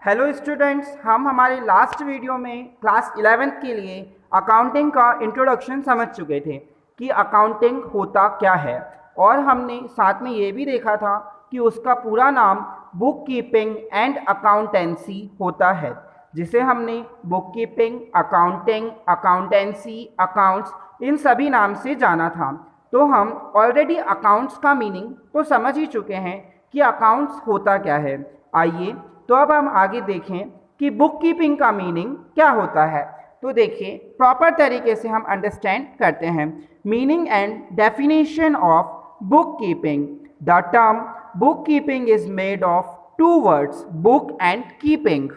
Hello students, हम हमारे last video में क्लास 11th के लिए अकाउंटिंग का इंट्रोडक्शन समझ चुके थे कि अकाउंटिंग होता क्या है, और हमने साथ में ये भी देखा था कि उसका पूरा नाम बुक कीपिंग एंड अकाउंटेंसी होता है, जिसे हमने book keeping, accounting, accountancy, accounts in सभी नाम से जाना था। तो हम ऑलरेडी अकाउंट्स का मीनिंग तो समझ ही चुके हैं कि अकाउंट्स होता क्या है। आइए तो अब हम आगे देखें कि बुक कीपिंग का मीनिंग क्या होता है। तो देखिए, प्रॉपर तरीके से हम अंडरस्टैंड करते हैं meaning and definition of book keeping. The term book keeping is made of two words, book and keeping.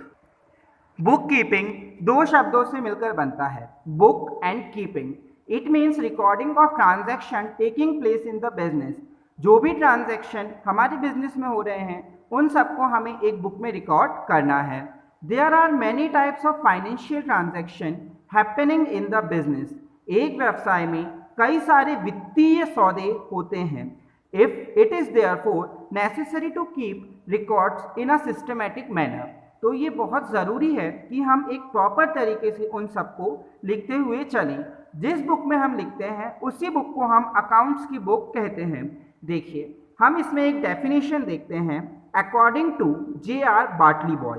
Book keeping दो शब्दों से मिलकर बनता है, book and keeping. It means recording of transaction taking place in the business. जो भी transaction हमारे business में हो रहे हैं उन सबको हमें एक बुक में रिकॉर्ड करना है। There are many types of financial transaction happening in the business. एक व्यवसाय में कई सारे वित्तीय सौदे होते हैं। If it is therefore necessary to keep records in a systematic manner. तो ये बहुत ज़रूरी है कि हम एक प्रॉपर तरीके से उन सबको लिखते हुए चलें। जिस बुक में हम लिखते हैं उसी बुक को हम अकाउंट्स की बुक कहते हैं। देखिए, हम इसमें एक डेफिनेशन देखते हैं according to J.R. Batliboi.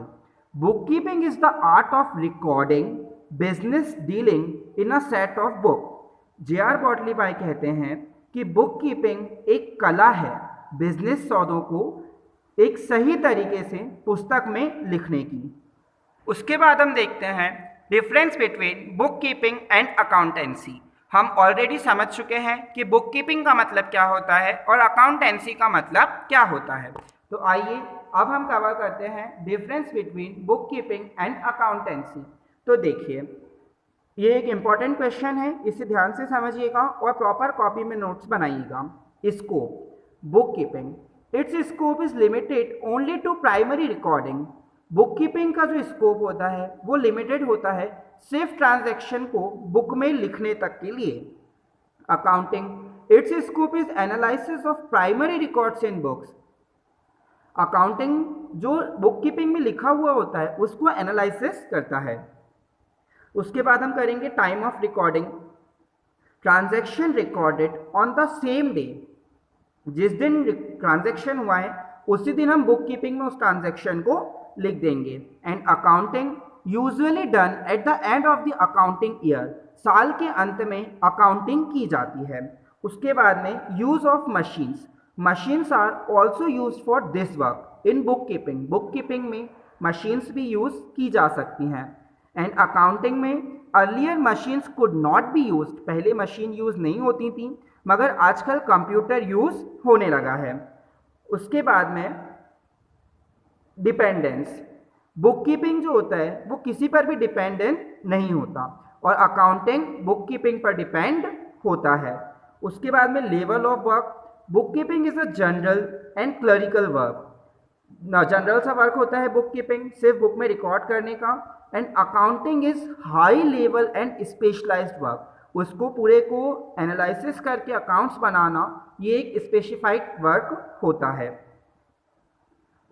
Book keeping is the art of recording business dealing in a set of book. J.R. Batliboi कहते हैं कि बुक कीपिंग एक कला है बिजनेस सौदों को एक सही तरीके से पुस्तक में लिखने की। उसके बाद हम देखते हैं difference between book keeping and accountancy. हम ऑलरेडी समझ चुके हैं कि बुक कीपिंग का मतलब क्या होता है और अकाउंटेंसी का मतलब क्या होता है। तो आइए अब हम कवर करते हैं difference between book keeping and accountancy. तो देखिए, ये एक इम्पॉर्टेंट क्वेश्चन है, इसे ध्यान से समझिएगा और प्रॉपर कॉपी में नोट्स बनाइएगा। Scope book keeping, its scope is limited only to primary recording. Book keeping का जो स्कोप होता है वो लिमिटेड होता है सिर्फ ट्रांजैक्शन को बुक में लिखने तक के लिए। Accounting, it's scope is analysis of primary records in books. Accounting जो बुक कीपिंग में लिखा हुआ होता है उसको एनालिसिस करता है। उसके बाद हम करेंगे time of recording. Transaction recorded on the same day. जिस दिन ट्रांजैक्शन हुआ है उसी दिन हम बुक कीपिंग में उस ट्रांजैक्शन को लिख देंगे। And accounting usually done at the end of the accounting year. साल के अंत में अकाउंटिंग की जाती है। उसके बाद में use of machines. Machines are also use for this work in book keeping. Book keeping में मशीन्स भी यूज की जा सकती हैं। एंड अकाउंटिंग में earlier machines could not be use. पहले मशीन यूज नहीं होती थी मगर आजकल कंप्यूटर यूज होने लगा है। उसके बाद में डिपेंडेंस। बुक कीपिंग जो होता है वो किसी पर भी डिपेंडेंट नहीं होता और अकाउंटिंग बुक कीपिंग पर डिपेंड होता है। उसके बाद में level of work. Book keeping is a general and clerical work. General सा वर्क होता है बुक कीपिंग, सिर्फ बुक में रिकॉर्ड करने का। And accounting is high level and specialised work. उसको पूरे को एनालिसिस करके अकाउंट्स बनाना ये एक स्पेसिफाइड वर्क होता है।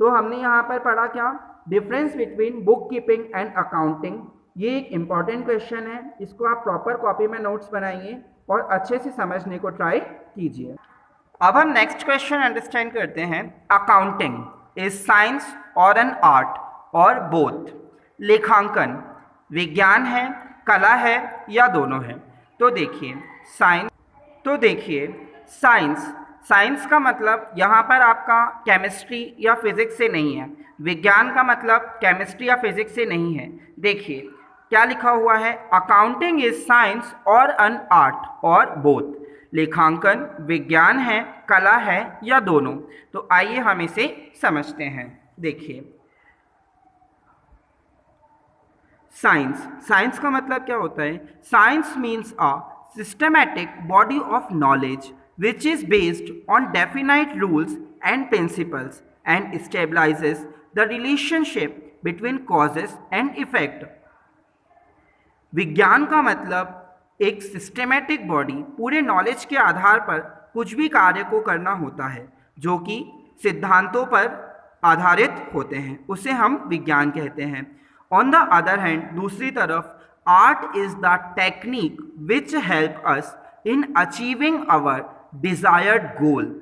तो हमने यहाँ पर पढ़ा क्या, difference between book keeping and accounting. ये एक इम्पॉर्टेंट क्वेश्चन है, इसको आप प्रॉपर कॉपी में नोट्स बनाइए और अच्छे से समझने को ट्राई कीजिए। अब हम नेक्स्ट क्वेश्चन अंडरस्टैंड करते हैं। अकाउंटिंग इज साइंस और एन आर्ट और बोथ। लेखांकन विज्ञान है, कला है या दोनों है। तो देखिए साइंस का मतलब यहाँ पर आपका केमिस्ट्री या फिजिक्स से नहीं है। विज्ञान का मतलब केमिस्ट्री या फिजिक्स से नहीं है। देखिए क्या लिखा हुआ है, अकाउंटिंग इज साइंस और एन आर्ट और बोथ। लेखांकन विज्ञान है, कला है या दोनों। तो आइए हम इसे समझते हैं। देखिए, साइंस का मतलब क्या होता है। Science means a systematic body of knowledge which is based on definite rules and principles and stabilizes the relationship between causes and effect। विज्ञान का मतलब एक सिस्टमैटिक बॉडी पूरे नॉलेज के आधार पर कुछ भी कार्य को करना होता है जो कि सिद्धांतों पर आधारित होते हैं, उसे हम विज्ञान कहते हैं। ऑन द अदर हैंड, दूसरी तरफ, art is the technique which help us in achieving our desired goal.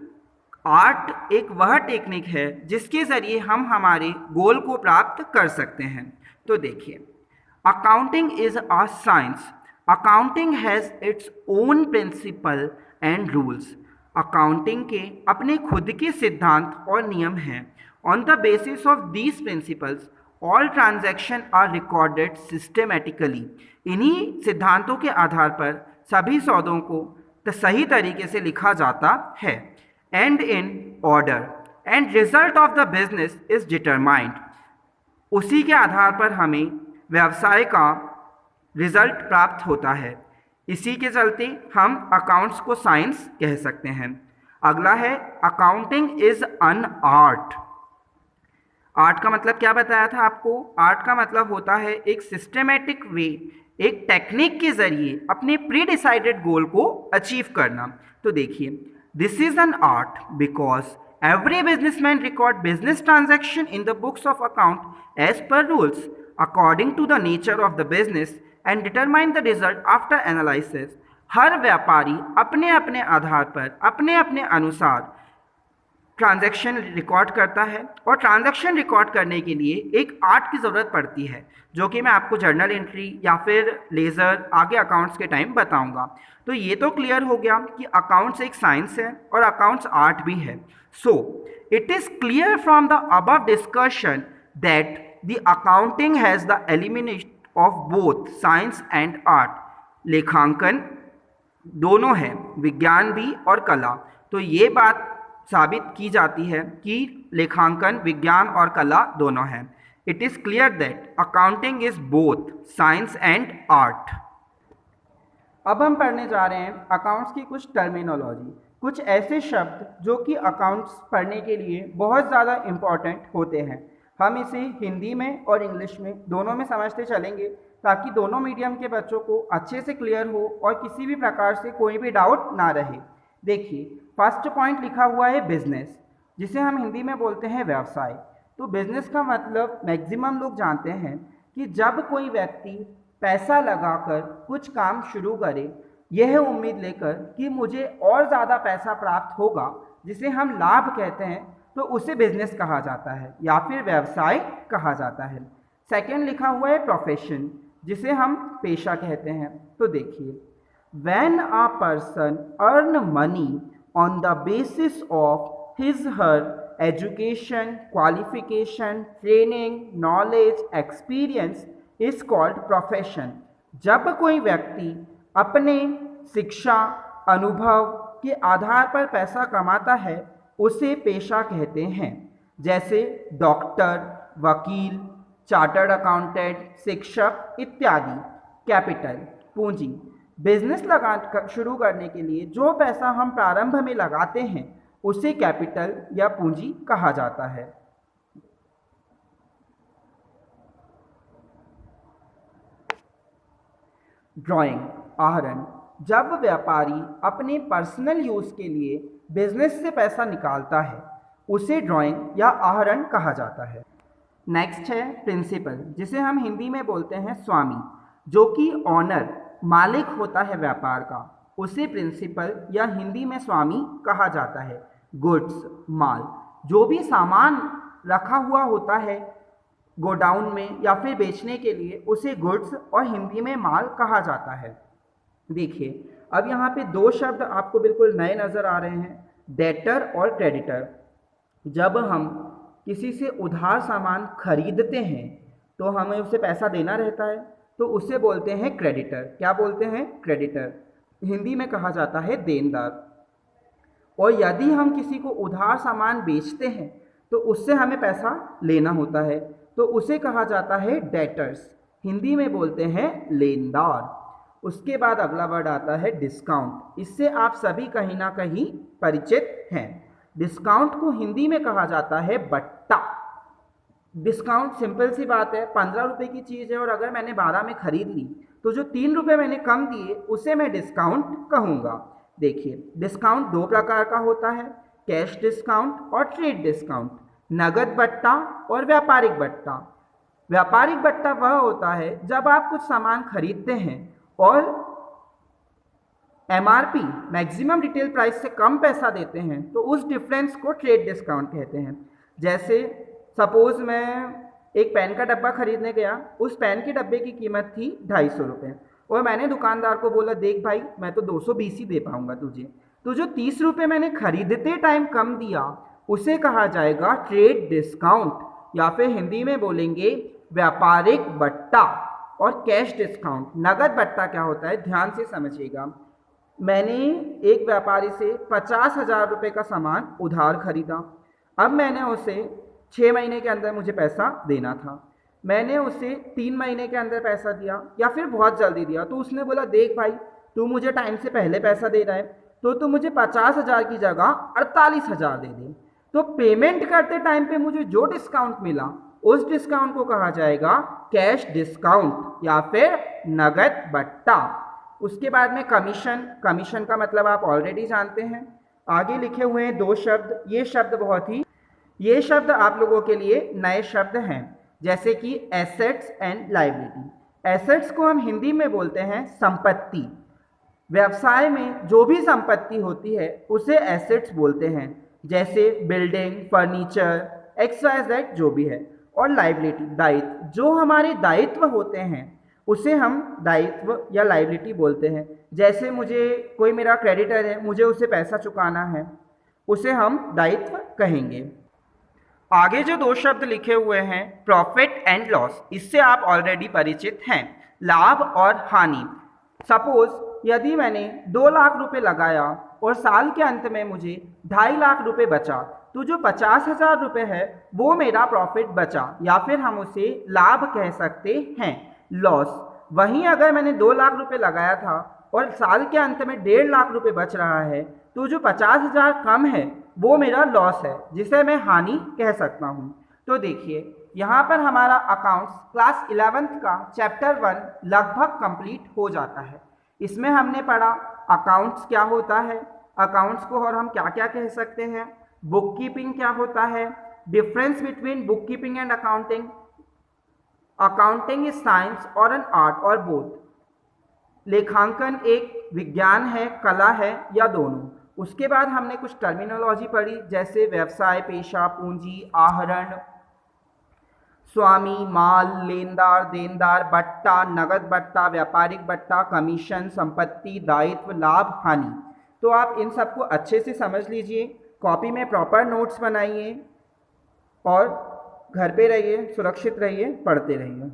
Art एक वह टेक्निक है जिसके ज़रिए हम हमारे गोल को प्राप्त कर सकते हैं। तो देखिए, accounting is a science. Accounting has its own principle and rules. Accounting के अपने खुद के सिद्धांत और नियम हैं। On the basis of these principles all transaction are recorded systematically. इन्हीं सिद्धांतों के आधार पर सभी सौदों को सही तरीके से लिखा जाता है। And in order and result of the business is determined. उसी के आधार पर हमें व्यवसाय का रिजल्ट प्राप्त होता है। इसी के चलते हम अकाउंट्स को साइंस कह सकते हैं। अगला है, accounting is an art. Art का मतलब क्या बताया था आपको? आर्ट का मतलब होता है एक सिस्टमेटिक वे, एक टेक्निक के जरिए अपने प्री डिसाइडेड गोल को अचीव करना। तो देखिए, this is an art because every businessman record business transaction in the books of account as per rules according to the nature of the business and determine the result after analysis. हर व्यापारी अपने अपने आधार पर, अपने अपने अनुसार transaction record करता है, और ट्रांजैक्शन रिकॉर्ड करने के लिए एक आर्ट की ज़रूरत पड़ती है, जो कि मैं आपको जर्नल एंट्री या फिर लेज़र आगे अकाउंट्स के टाइम बताऊंगा। तो ये तो क्लियर हो गया कि अकाउंट्स एक साइंस है और अकाउंट्स आर्ट भी है। So it is clear from the above discussion that the accounting has the elimination of both science and art. लेखांकन दोनों है, विज्ञान भी और कला। तो ये बात साबित की जाती है कि लेखांकन विज्ञान और कला दोनों हैं। It is clear that accounting is both science and art. अब हम पढ़ने जा रहे हैं अकाउंट्स की कुछ टर्मिनोलॉजी, कुछ ऐसे शब्द जो कि अकाउंट्स पढ़ने के लिए बहुत ज़्यादा इम्पॉर्टेंट होते हैं। हम इसे हिंदी में और इंग्लिश में दोनों में समझते चलेंगे, ताकि दोनों मीडियम के बच्चों को अच्छे से क्लियर हो और किसी भी प्रकार से कोई भी डाउट ना रहे। देखिए, फर्स्ट पॉइंट लिखा हुआ है बिजनेस, जिसे हम हिंदी में बोलते हैं व्यवसाय। तो बिजनेस का मतलब मैक्सिमम लोग जानते हैं कि जब कोई व्यक्ति पैसा लगाकर कुछ काम शुरू करे, यह उम्मीद लेकर कि मुझे और ज़्यादा पैसा प्राप्त होगा, जिसे हम लाभ कहते हैं, तो उसे बिजनेस कहा जाता है या फिर व्यवसाय कहा जाता है। सेकेंड लिखा हुआ है प्रोफेशन, जिसे हम पेशा कहते हैं। तो देखिए, when a person earn money on the basis of his her education, qualification, training, knowledge, experience is called profession। जब कोई व्यक्ति अपने शिक्षा, अनुभव के आधार पर पैसा कमाता है, उसे पेशा कहते हैं। जैसे डॉक्टर, वकील, चार्टर्ड अकाउंटेंट, शिक्षक इत्यादि। कैपिटल, पूंजी, बिजनेस शुरू करने के लिए जो पैसा हम प्रारंभ में लगाते हैं, उसे कैपिटल या पूंजी कहा जाता है। ड्राइंग, आहरण, जब व्यापारी अपने पर्सनल यूज़ के लिए बिजनेस से पैसा निकालता है, उसे ड्राइंग या आहरण कहा जाता है। नेक्स्ट है प्रिंसिपल, जिसे हम हिंदी में बोलते हैं स्वामी, जो कि ऑनर, मालिक होता है व्यापार का, उसे प्रिंसिपल या हिंदी में स्वामी कहा जाता है। गुड्स, माल, जो भी सामान रखा हुआ होता है गोडाउन में या फिर बेचने के लिए, उसे गुड्स और हिंदी में माल कहा जाता है। देखिए, अब यहाँ पे दो शब्द आपको बिल्कुल नए नज़र आ रहे हैं, डेटर और क्रेडिटर। जब हम किसी से उधार सामान खरीदते हैं तो हमें उसे पैसा देना रहता है, तो उसे बोलते हैं क्रेडिटर। क्या बोलते हैं? क्रेडिटर। हिंदी में कहा जाता है देनदार। और यदि हम किसी को उधार सामान बेचते हैं तो उससे हमें पैसा लेना होता है, तो उसे कहा जाता है डेटर्स। हिंदी में बोलते हैं लेनदार। उसके बाद अगला वर्ड आता है डिस्काउंट। इससे आप सभी कहीं ना कहीं परिचित हैं। डिस्काउंट को हिंदी में कहा जाता है बट्टा। डिस्काउंट सिंपल सी बात है, 15 रुपये की चीज़ है और अगर मैंने 12 में खरीद ली तो जो 3 रुपये मैंने कम दिए उसे मैं डिस्काउंट कहूँगा। देखिए, डिस्काउंट दो प्रकार का होता है, कैश डिस्काउंट और ट्रेड डिस्काउंट। नगद बट्टा और व्यापारिक बट्टा। व्यापारिक बट्टा वह होता है जब आप कुछ सामान खरीदते हैं और MRP मैक्सिमम रिटेल प्राइस से कम पैसा देते हैं तो उस डिफरेंस को ट्रेड डिस्काउंट कहते हैं। जैसे सपोज मैं एक पेन का डब्बा खरीदने गया, उस पेन के डब्बे की कीमत थी 250 रुपये और मैंने दुकानदार को बोला देख भाई मैं तो 220 ही दे पाऊंगा तुझे, तो जो 30 रुपये मैंने खरीदते टाइम कम दिया उसे कहा जाएगा ट्रेड डिस्काउंट, या फिर हिंदी में बोलेंगे व्यापारिक बट्टा। और कैश डिस्काउंट, नगद बट्टा क्या होता है ध्यान से समझिएगा। मैंने एक व्यापारी से 50,000 रुपये का सामान उधार खरीदा, अब मैंने उसे 6 महीने के अंदर मुझे पैसा देना था, मैंने उसे 3 महीने के अंदर पैसा दिया या फिर बहुत जल्दी दिया, तो उसने बोला देख भाई तू मुझे टाइम से पहले पैसा दे रहा है तो तू मुझे 50,000 की जगह 48,000 दे दे। तो पेमेंट करते टाइम पे मुझे जो डिस्काउंट मिला उस डिस्काउंट को कहा जाएगा कैश डिस्काउंट या फिर नगद बट्टा। उसके बाद में कमीशन, कमीशन का मतलब आप ऑलरेडी जानते हैं। आगे लिखे हुए हैं 2 शब्द, ये शब्द आप लोगों के लिए नए शब्द हैं, जैसे कि एसेट्स एंड लायबिलिटी। एसेट्स को हम हिंदी में बोलते हैं संपत्ति। व्यवसाय में जो भी संपत्ति होती है उसे एसेट्स बोलते हैं, जैसे बिल्डिंग, फर्नीचर, XYZ जो भी है। और लायबिलिटी, दायित्व, जो हमारे दायित्व होते हैं उसे हम दायित्व या लायबिलिटी बोलते हैं। जैसे मुझे कोई मेरा क्रेडिटर है, मुझे उसे पैसा चुकाना है, उसे हम दायित्व कहेंगे। आगे जो 2 शब्द लिखे हुए हैं प्रॉफिट एंड लॉस, इससे आप ऑलरेडी परिचित हैं। लाभ और हानि। सपोज यदि मैंने 2 लाख रुपए लगाया और साल के अंत में मुझे 2.5 लाख रुपए बचा, तो जो 50,000 रुपये है वो मेरा प्रॉफिट बचा, या फिर हम उसे लाभ कह सकते हैं। लॉस, वहीं अगर मैंने 2 लाख रुपए लगाया था और साल के अंत में 1.5 लाख रुपए बच रहा है, तो जो 50,000 कम है वो मेरा लॉस है, जिसे मैं हानि कह सकता हूँ। तो देखिए यहाँ पर हमारा अकाउंट्स क्लास 11th का चैप्टर 1 लगभग कंप्लीट हो जाता है। इसमें हमने पढ़ा अकाउंट्स क्या होता है, अकाउंट्स को और हम क्या क्या कह सकते हैं, बुक कीपिंग क्या होता है, difference between book keeping and accounting, accounting is science और एन आर्ट और बोथ, लेखांकन एक विज्ञान है, कला है या दोनों। उसके बाद हमने कुछ टर्मिनोलॉजी पढ़ी, जैसे व्यवसाय, पेशा, पूंजी, आहरण, स्वामी, माल, लेनदार, देनदार, बट्टा, नगद बट्टा, व्यापारिक बट्टा, कमीशन, संपत्ति, दायित्व, लाभ, हानि। तो आप इन सबको अच्छे से समझ लीजिए, कॉपी में प्रॉपर नोट्स बनाइए और घर पे रहिए, सुरक्षित रहिए, पढ़ते रहिए।